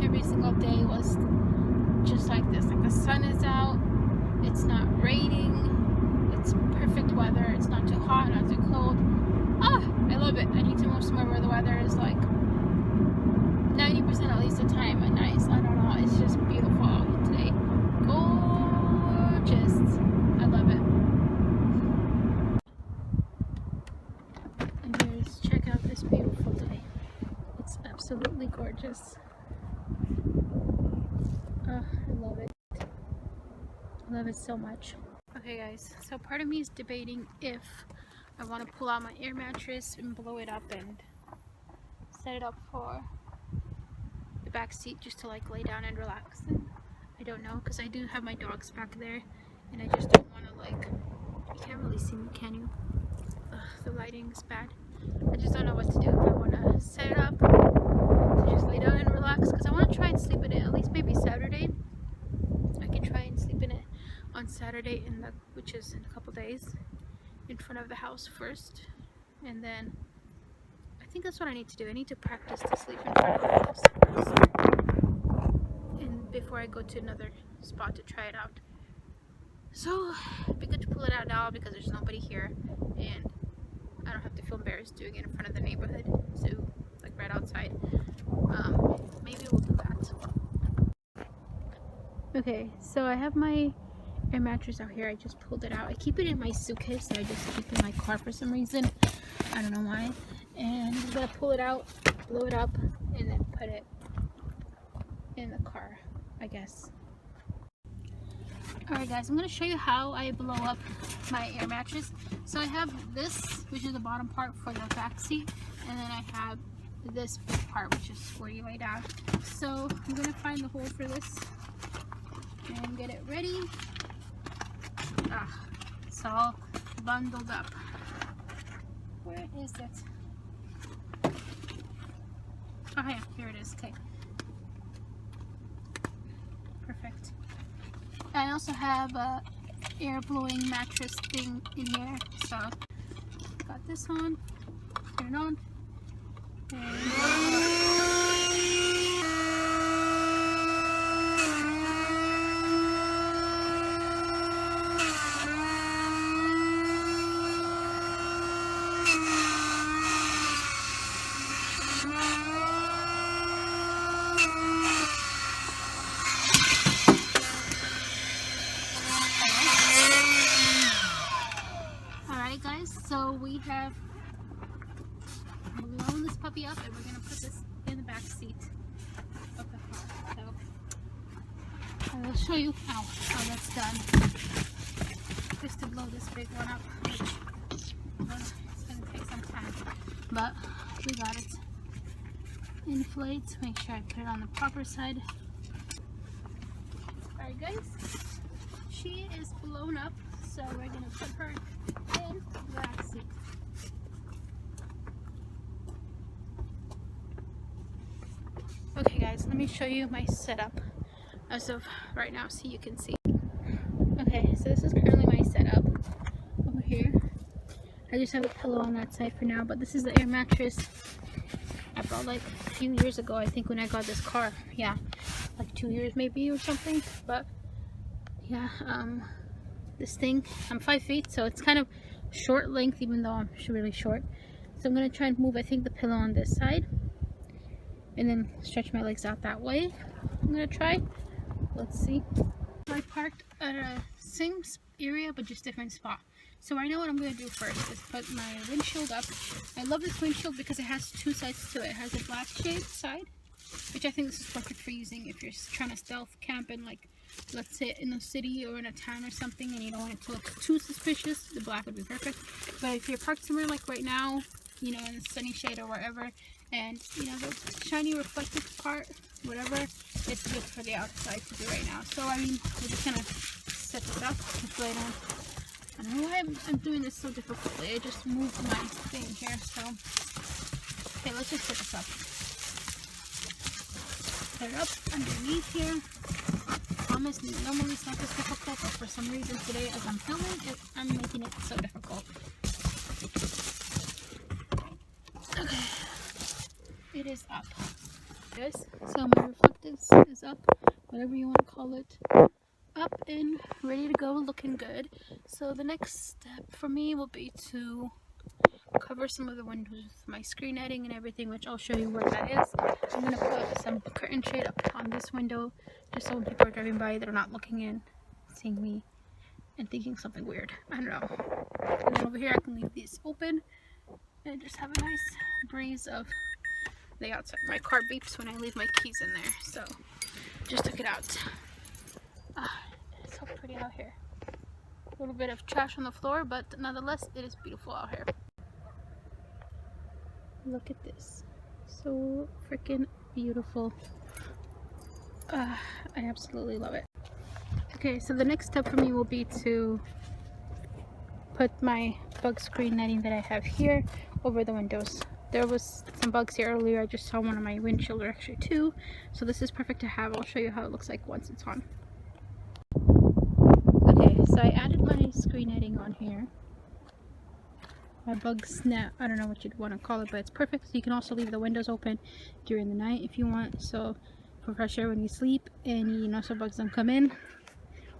wish every single day was just like this. Like the sun is out, it's not raining, it's perfect weather, it's not too hot, not too cold. I love it. I need to move somewhere where the weather is like 90% at least the time nice. I don't know, it's just beautiful out here today. Gorgeous. I love it. And here's, check out this beautiful day. It's absolutely gorgeous. I love it. I love it so much. Okay guys, so part of me is debating if I want to pull out my air mattress and blow it up and set it up for the back seat just to like lay down and relax. And I don't know, because I do have my dogs back there and I just don't want to, like, you can't really see me, can you? The lighting is bad. I just don't know what to do. If I want to set it up to just lay down and relax, because I want to try and sleep in it at least maybe Saturday. I can try and sleep in it on Saturday, which is in a couple days, in front of the house first, and then I think that's what I need to do. I need to practice to sleep in front of the house first, and before I go to another spot to try it out. So it'd be good to pull it out now because there's nobody here, and I don't have to feel embarrassed doing it in front of the neighborhood, so like right outside. Maybe we'll do that. Okay, so I have my air mattress out here. I just pulled it out. I keep it in my suitcase, so I just keep it in my car for some reason. I don't know why. And I'm gonna pull it out, blow it up, and then put it in the car, I guess. Alright guys, I'm gonna show you how I blow up my air mattress. So I have this, which is the bottom part for the back seat, and then I have this big part, which is where you lay down. So I'm gonna find the hole for this and get it ready. It's all bundled up. Where is it? Oh yeah, here it is. Okay, perfect. I also have a air blowing mattress thing in here, so got this on, turn it on, and guys, so we have blown this puppy up, and we're gonna put this in the back seat of the car. So I will show you how that's done. Just to blow this big one up, which it's gonna take some time, but we got it. Inflates. Make sure I put it on the proper side. Alright guys, she is blown up, so we're gonna put her in the back seat. Okay guys, let me show you my setup as of right now so you can see. Okay, so this is currently my setup over here. I just have a pillow on that side for now, but this is the air mattress I bought like a few years ago, I think, when I got this car. Yeah, like 2 years maybe or something. But yeah, this thing, I'm 5 feet, so it's kind of short length, even though I'm really short. So I'm gonna try and move, I think, the pillow on this side and then stretch my legs out that way. I'm gonna try. Let's see. I parked at a same area but just different spot. So I know what I'm gonna do first is put my windshield up. I love this windshield because it has two sides to it. It has a black shade side, which I think this is perfect for using if you're trying to stealth camp in, like, let's say in a city or in a town or something, and you don't want it to look too suspicious. The black would be perfect. But if you're parked somewhere like right now, you know, in the sunny shade or wherever, and you know, the shiny reflective part, whatever, it's good for the outside to do right now. So I mean, we're just gonna set this up, just lay down. I don't know why I'm doing this so difficultly. I just moved my thing here, so okay, let's just set this up. Set it up underneath here. Promise, normally it's not this difficult, but for some reason today, as I'm filming it, I'm making it so difficult. Okay, it is up. Guys, so my reflective is up, whatever you want to call it, up and ready to go, looking good. So the next step for me will be to cover some of the windows with my screen netting and everything, which I'll show you what that is. I'm going to put some curtain shade up on this window just so when people are driving by they're not looking in, seeing me and thinking something weird. I don't know. And then over here I can leave these open and just have a nice breeze of the outside. My car beeps when I leave my keys in there, so just took it out. It's so pretty out here. A little bit of trash on the floor, but nonetheless it is beautiful out here. Look at this, so freaking beautiful. I absolutely love it. Okay, so the next step for me will be to put my bug screen netting that I have here over the windows. There was some bugs here earlier. I just saw one on my windshield, or actually two, so this is perfect to have. I'll show you how it looks like once it's on. Okay, so I added my screen netting on here. My bug net, I don't know what you'd want to call it, but it's perfect. So you can also leave the windows open during the night if you want, so for fresh air when you sleep and you know so bugs don't come in,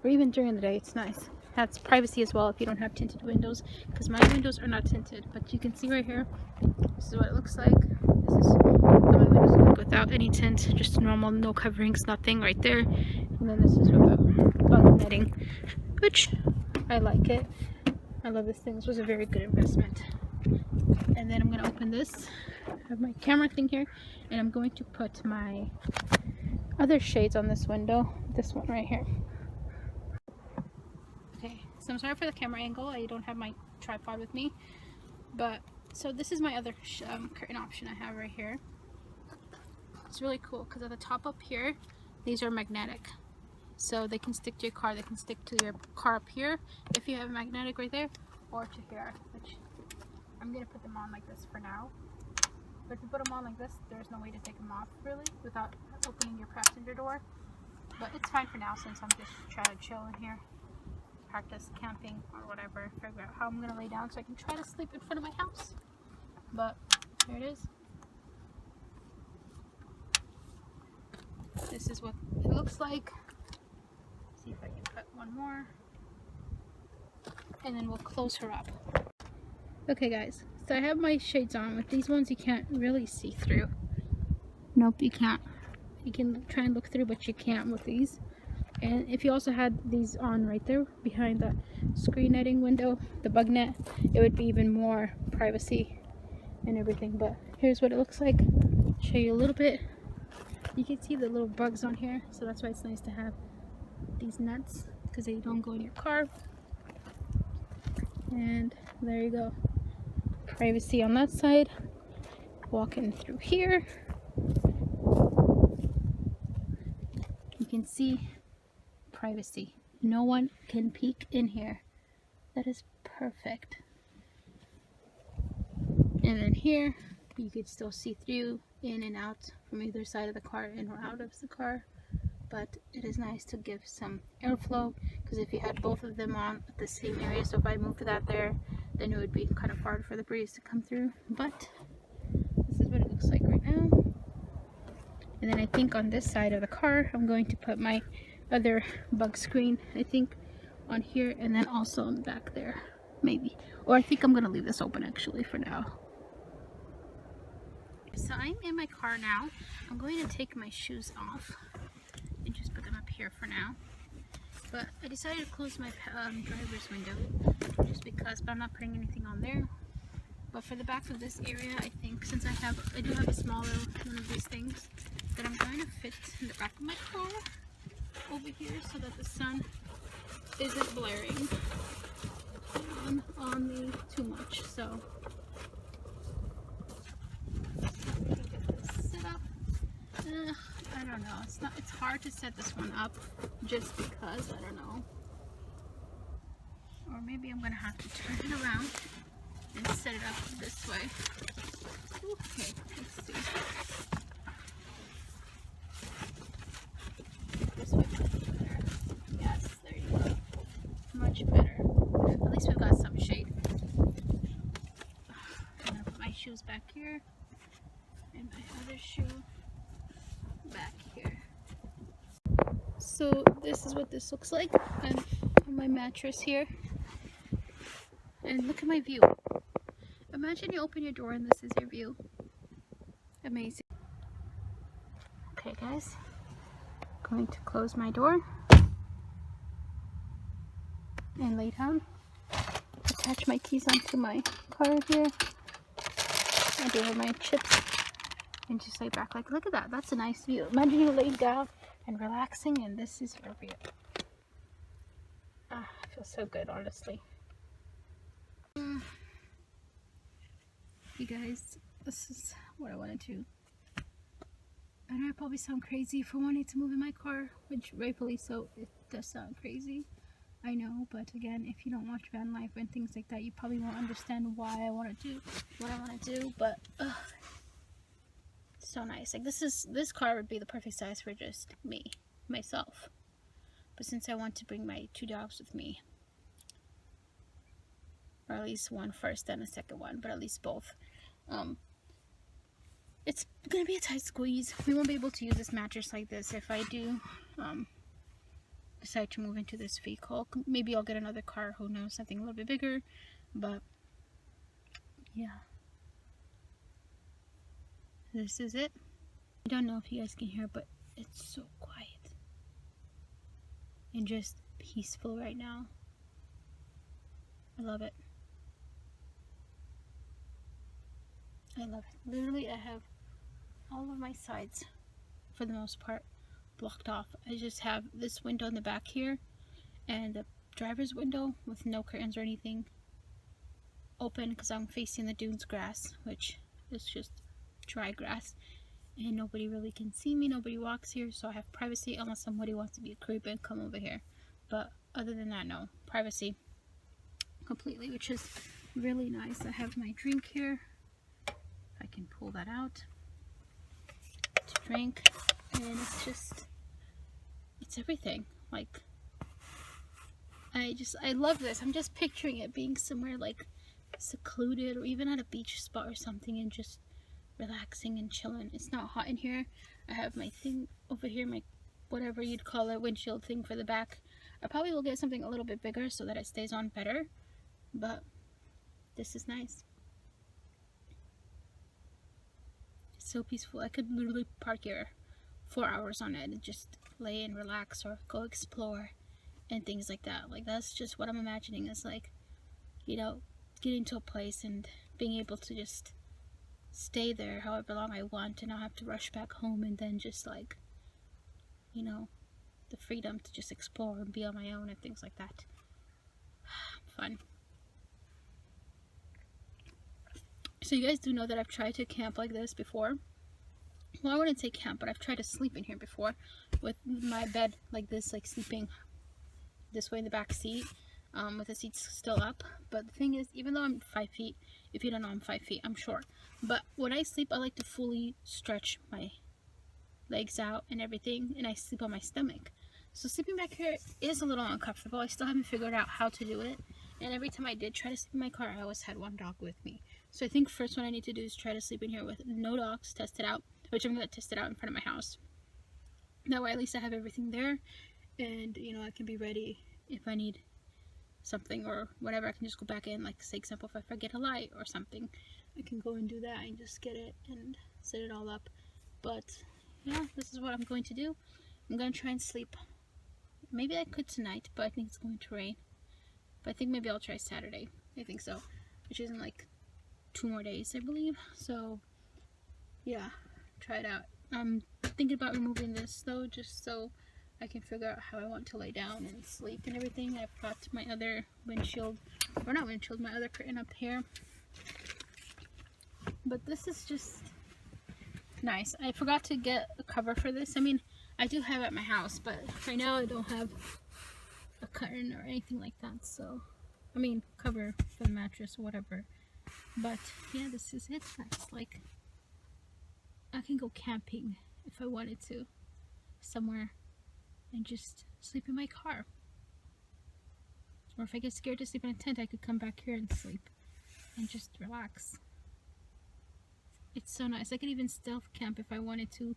or even during the day. It's nice. That's privacy as well if you don't have tinted windows, because my windows are not tinted, but you can see right here, this is what it looks like. This is how my windows look without any tint, just normal, no coverings, nothing right there. And then this is with the bug netting, which I like it. I love this thing. This was a very good investment. And then I'm going to open this. I have my camera thing here, and I'm going to put my other shades on this window. This one right here. Okay, so I'm sorry for the camera angle. I don't have my tripod with me. But, so this is my other curtain option I have right here. It's really cool because at the top up here, these are magnetic. So they can stick to your car. They can stick to your car up here if you have a magnetic right there, or to here, which I'm going to put them on like this for now. But if you put them on like this, there's no way to take them off really without opening your passenger door. But it's fine for now since I'm just trying to chill in here, practice camping or whatever, figure out how I'm going to lay down so I can try to sleep in front of my house. But here it is. This is what it looks like. See if I can cut one more, and then we'll close her up. Okay guys, so I have my shades on. With these ones you can't really see through. Nope, you can't. You can try and look through, but you can't with these. And if you also had these on right there behind the screen netting window, the bug net, it would be even more privacy and everything. But here's what it looks like. I'll show you a little bit. You can see the little bugs on here, so that's why it's nice to have these nuts, because they don't go in your car. And there you go, privacy on that side. Walking through here, you can see privacy. No one can peek in here. That is perfect. And then here you could still see through, in and out from either side of the car, in or out of the car. But it is nice to give some airflow, because if you had both of them on at the same area, so if I moved that there, then it would be kind of hard for the breeze to come through. But this is what it looks like right now. And then I think on this side of the car, I'm going to put my other bug screen, I think, on here, and then also on the back there, maybe. Or I think I'm going to leave this open actually for now. So I'm in my car now. I'm going to take my shoes off and just put them up here for now. But I decided to close my driver's window just because, but I'm not putting anything on there. But for the back of this area, I think, since I do have a smaller one of these things, that I'm going to fit in the back of my car over here so that the sun isn't blaring on me too much. So sit up. I don't know. It's hard to set this one up just because, I don't know. Or maybe I'm gonna have to turn it around and set it up this way. Okay, let's see. This way might be better. Yes, there you go. Much better. At least we've got some shade. I'm gonna put my shoes back here and my other shoe back here. So this is what this looks like. I'm on my mattress here. And look at my view. Imagine you open your door and this is your view. Amazing. Okay guys, going to close my door and lay down. Attach my keys onto my car here. I do have my chips and just lay back. Like, look at that. That's a nice view. Imagine you laying down and relaxing, and this is your view. Ah, I feel so good, honestly. You guys, this is what I want to do. I know I probably sound crazy for wanting to move in my car, which rightfully so, it does sound crazy. I know, but again, if you don't watch van life and things like that, you probably won't understand why I want to do what I want to do. But so nice. Like, this car would be the perfect size for just myself. But since I want to bring my 2 dogs with me, or at least one first, then a second one, but at least both, it's gonna be a tight squeeze. We won't be able to use this mattress like this if I do decide to move into this vehicle. Maybe I'll get another car, who knows, something a little bit bigger. But yeah, this is it. I don't know if you guys can hear, but it's so quiet and just peaceful right now. I love it. I love it. Literally, I have all of my sides, for the most part, blocked off. I just have this window in the back here and the driver's window with no curtains or anything open because I'm facing the dunes grass, which is just dry grass, and nobody really can see me. Nobody walks here, so I have privacy unless somebody wants to be a creep and come over here. But other than that, no, privacy completely, which is really nice. I have my drink here, if I can pull that out, to drink, and it's just, it's everything. Like, I love this. I'm just picturing it being somewhere like secluded, or even at a beach spot or something, and just relaxing and chilling. It's not hot in here. I have my thing over here, my whatever you'd call it, windshield thing for the back. I probably will get something a little bit bigger so that it stays on better, but this is nice. It's so peaceful. I could literally park here 4 hours on it and just lay and relax, or go explore and things like that. Like, that's just what I'm imagining, is like, you know, getting to a place and being able to just stay there however long I want, and not have to rush back home, and then just, like, you know, the freedom to just explore and be on my own and things like that. Fun. So you guys do know that I've tried to camp like this before. Well, I wouldn't say camp, but I've tried to sleep in here before, with my bed like this, like sleeping this way in the back seat, with the seats still up. But the thing is, even though I'm 5 feet, if you don't know, I'm 5 feet, I'm short. But when I sleep, I like to fully stretch my legs out and everything, and I sleep on my stomach. So sleeping back here is a little uncomfortable. I still haven't figured out how to do it. And every time I did try to sleep in my car, I always had one dog with me. So I think first what I need to do is try to sleep in here with no dogs, test it out, which I'm going to test it out in front of my house. That way at least I have everything there, and, you know, I can be ready if I need something or whatever. I can just go back in, like, say example, if I forget a light or something, I can go and do that and just get it and set it all up. But yeah, this is what I'm going to do. I'm going to try and sleep. Maybe I could tonight, but I think it's going to rain. But I think maybe I'll try Saturday. I think so. Which is in like 2 more days, I believe. So yeah, try it out. I'm thinking about removing this though, just so I can figure out how I want to lay down and sleep and everything. I've got my other windshield, or not windshield, my other curtain up here. But this is just nice. I forgot to get a cover for this. I mean, I do have it at my house, but right now I don't have a curtain or anything like that. So, I mean, cover for the mattress or whatever. But yeah, this is it. It's like, I can go camping if I wanted to, somewhere, and just sleep in my car. Or if I get scared to sleep in a tent, I could come back here and sleep and just relax. It's so nice. I could even stealth camp if I wanted to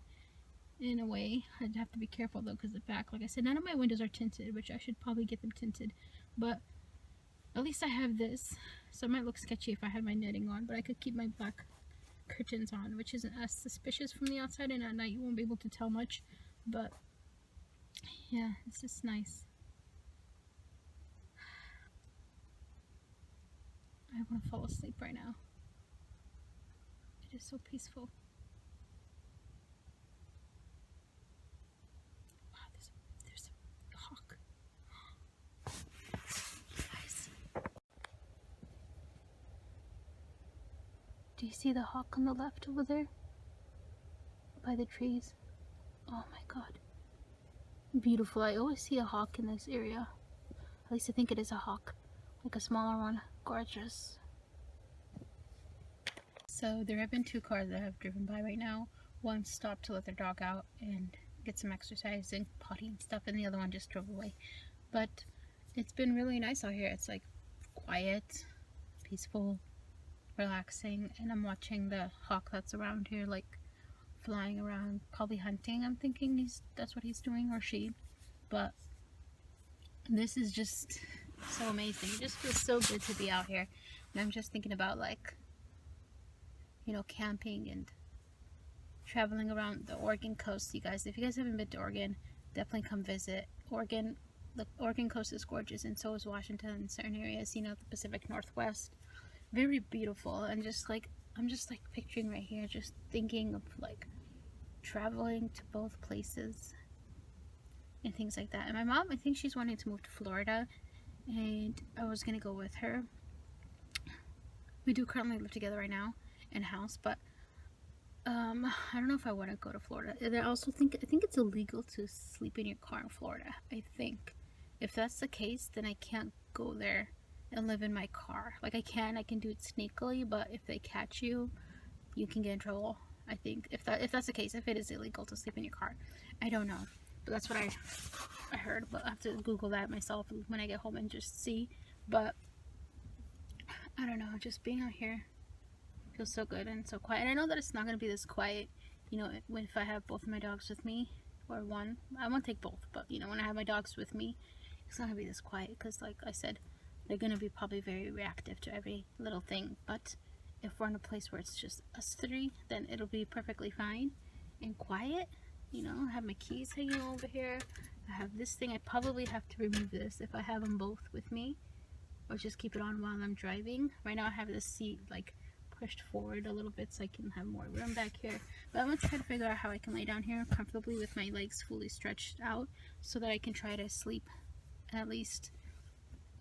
in a way. I'd have to be careful though, because the back, like I said, none of my windows are tinted, which I should probably get them tinted, but at least I have this, so it might look sketchy if I had my netting on, but I could keep my black curtains on, which isn't as suspicious from the outside, and at night you won't be able to tell much. But yeah, it's just nice. I want to fall asleep right now. It is so peaceful. Wow, there's a hawk. Guys, do you see the hawk on the left over there? By the trees? Oh my god. Beautiful. I always see a hawk in this area. At least I think it is a hawk. Like a smaller one. Gorgeous. So there have been 2 cars that have driven by right now. One stopped to let their dog out and get some exercise and potty and stuff, and the other one just drove away. But it's been really nice out here. It's like quiet, peaceful, relaxing, and I'm watching the hawk that's around here, like flying around, probably hunting. I'm thinking that's what he's doing, or she. But this is just so amazing. It just feels so good to be out here. And I'm just thinking about, like, you know, camping and traveling around the Oregon coast. You guys, if you guys haven't been to Oregon, definitely come visit. Oregon, the Oregon coast is gorgeous, and so is Washington in certain areas, you know, the Pacific Northwest. Very beautiful. And just like, I'm just like picturing right here, just thinking of like traveling to both places and things like that. And my mom, I think she's wanting to move to Florida, and I was gonna go with her. We do currently live together right now in a house, but I don't know if I want to go to Florida. And I think it's illegal to sleep in your car in Florida. I think if that's the case, then I can't go there and live in my car. Like I can do it sneakily, but if they catch you, you can get in trouble. I think if that's the case, if it is illegal to sleep in your car, I don't know, but that's what I heard. But I have to Google that myself when I get home and just see. But I don't know, just being out here feels so good and so quiet. And I know that it's not going to be this quiet, you know, if I have both of my dogs with me, or one. I won't take both, but you know, when I have my dogs with me, it's not going to be this quiet, because like I said, they're going to be probably very reactive to every little thing. But if we're in a place where it's just us 3, then it'll be perfectly fine and quiet. You know, I have my keys hanging over here. I have this thing. I probably have to remove this if I have them both with me, or just keep it on while I'm driving. Right now I have this seat like pushed forward a little bit so I can have more room back here. But I'm going to try to figure out how I can lay down here comfortably with my legs fully stretched out, so that I can try to sleep at least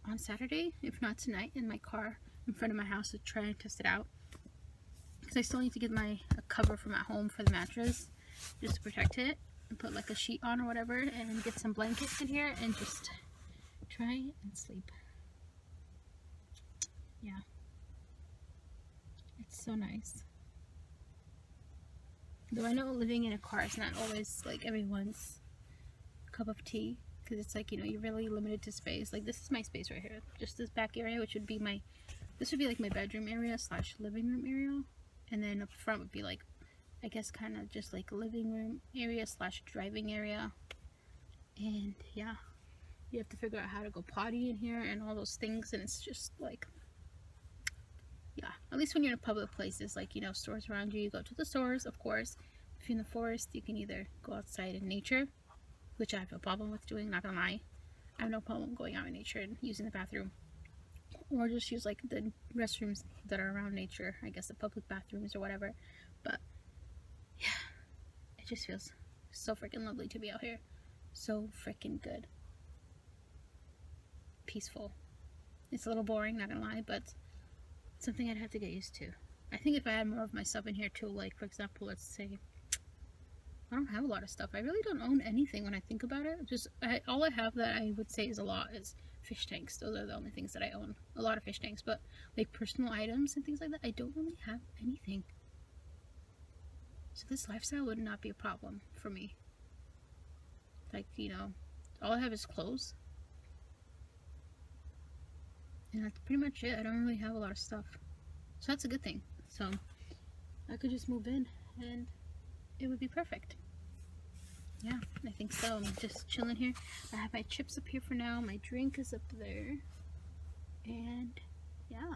on Saturday, if not tonight, in my car in front of my house to try and test it out. Because I still need to get a cover from at home for the mattress, just to protect it, and put like a sheet on or whatever, and get some blankets in here and just try and sleep. Yeah. It's so nice. Though I know living in a car is not always like everyone's cup of tea, because it's like, you know, you're really limited to space. Like this is my space right here, just this back area, which would be this would be like my bedroom area / living room area, and then up front would be like, I guess, kind of just like living room area / driving area. And yeah, you have to figure out how to go potty in here and all those things, and it's just like, yeah, at least when you're in public places, like, you know, stores around you, you go to the stores, of course. If you're in the forest, you can either go outside in nature, which I have no problem with doing, not gonna lie. I have no problem going out in nature and using the bathroom, or just use like the restrooms that are around nature, I guess the public bathrooms or whatever. But yeah, it just feels so freaking lovely to be out here. So freaking good. Peaceful. It's a little boring, not gonna lie, but something I'd have to get used to. I think if I had more of my stuff in here too, like for example, let's say I don't have a lot of stuff. I really don't own anything when I think about it. Just all I have that I would say is a lot is fish tanks. Those are the only things that I own. A lot of fish tanks, but like personal items and things like that, I don't really have anything. So this lifestyle would not be a problem for me. Like, you know, all I have is clothes. And that's pretty much it. I don't really have a lot of stuff. So that's a good thing. So I could just move in and it would be perfect. yeah, I think so. I'm just chilling here. I have my chips up here for now. My drink is up there. And yeah,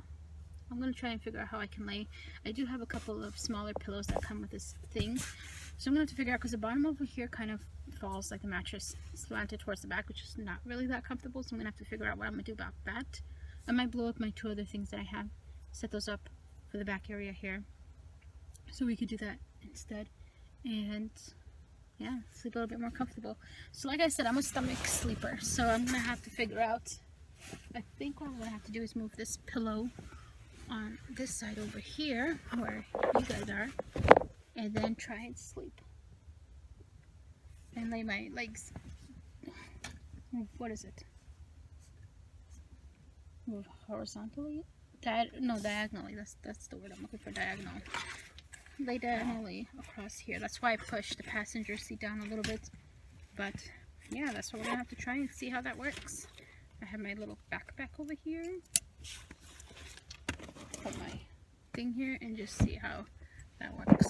I'm going to try and figure out how I can lay. I do have a couple of smaller pillows that come with this thing. So I'm going to have to figure out, because the bottom over here kind of falls like a mattress slanted towards the back, which is not really that comfortable. So I'm going to have to figure out what I'm going to do about that. I might blow up my 2 other things that I have, set those up for the back area here. So we could do that instead. And yeah, sleep a little bit more comfortable. So like I said, I'm a stomach sleeper. So I'm going to have to figure out, I think what I'm going to have to do is move this pillow on this side over here, where you guys are, and then try and sleep. And lay my legs, what is it? Move horizontally? Diagonally. That's the word I'm looking for, diagonal. Lay diagonally across here. That's why I pushed the passenger seat down a little bit. But yeah, that's what we're gonna have to try and see how that works. I have my little backpack over here. Put my thing here and just see how that works.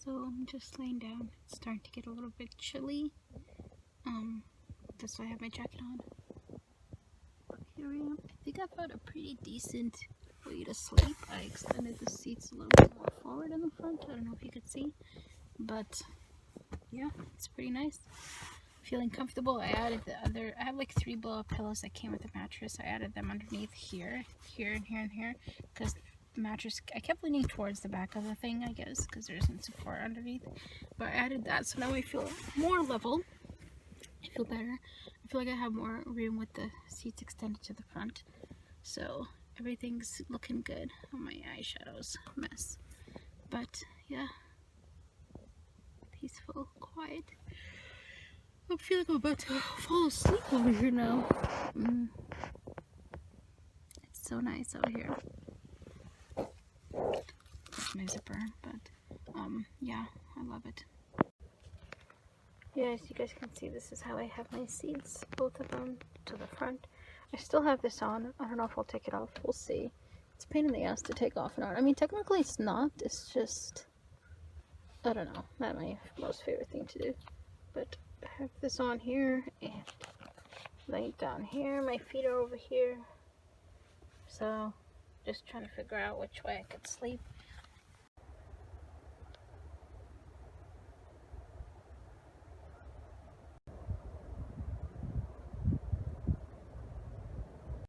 So I'm just laying down. It's starting to get a little bit chilly. That's why I have my jacket on. Here I am. I think I've got a pretty decent way to sleep. I extended the seats a little bit more forward in the front. I don't know if you could see, but yeah, it's pretty nice. Feeling comfortable. I added I have like 3 blow-up pillows that came with the mattress. I added them underneath here, here, and here, and here, because the mattress, I kept leaning towards the back of the thing, I guess, because there isn't support underneath. But I added that, so now I feel more level. I feel better. I feel like I have more room with the seats extended to the front. So everything's looking good. Oh, my eyeshadow's a mess. But yeah, peaceful, quiet. I feel like I'm about to fall asleep over here now. It's so nice out here. That's my zipper, but yeah, I love it. Yeah, as you guys can see, this is how I have my seats, both of them to the front. I still have this on. I don't know if I'll take it off. We'll see. It's a pain in the ass to take off and on. I mean, technically it's not. It's just, I don't know, not my most favorite thing to do. But I have this on here and lay down here. My feet are over here. So, just trying to figure out which way I could sleep.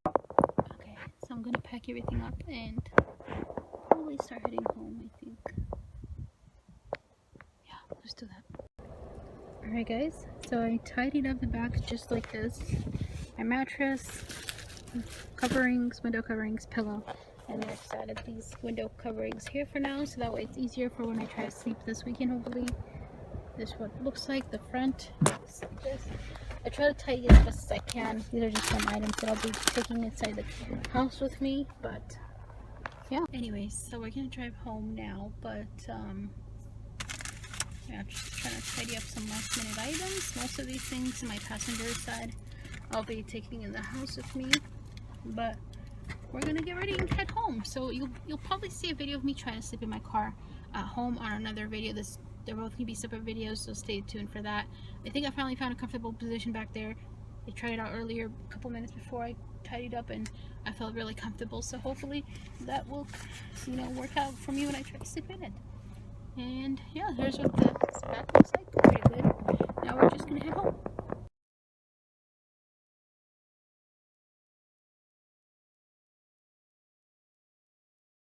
Okay, so I'm gonna pack everything up and probably start heading home, I think. Yeah, let's do that. Alright guys, so I tidied up the back just like this. My mattress, coverings, window coverings, pillow, and then I just added these window coverings here for now, so that way it's easier for when I try to sleep this weekend, hopefully. This is what it looks like, the front. Just like this. I try to tidy it as best as I can. These are just some items that I'll be taking inside the house with me, but yeah. Anyways, so we're gonna drive home now, but yeah, just trying to tidy up some last minute items. Most of these things in my passenger side I'll be taking in the house with me, but we're gonna get ready and head home. So you'll probably see a video of me trying to sleep in my car at home on another video. They're both gonna be separate videos, so stay tuned for that. I think I finally found a comfortable position back there. I tried it out earlier, a couple minutes before I tidied up, and I felt really comfortable. So hopefully that will, work out for me when I try to sleep in it. And yeah, here's what the back looks like. Pretty good. Now we're just gonna head home.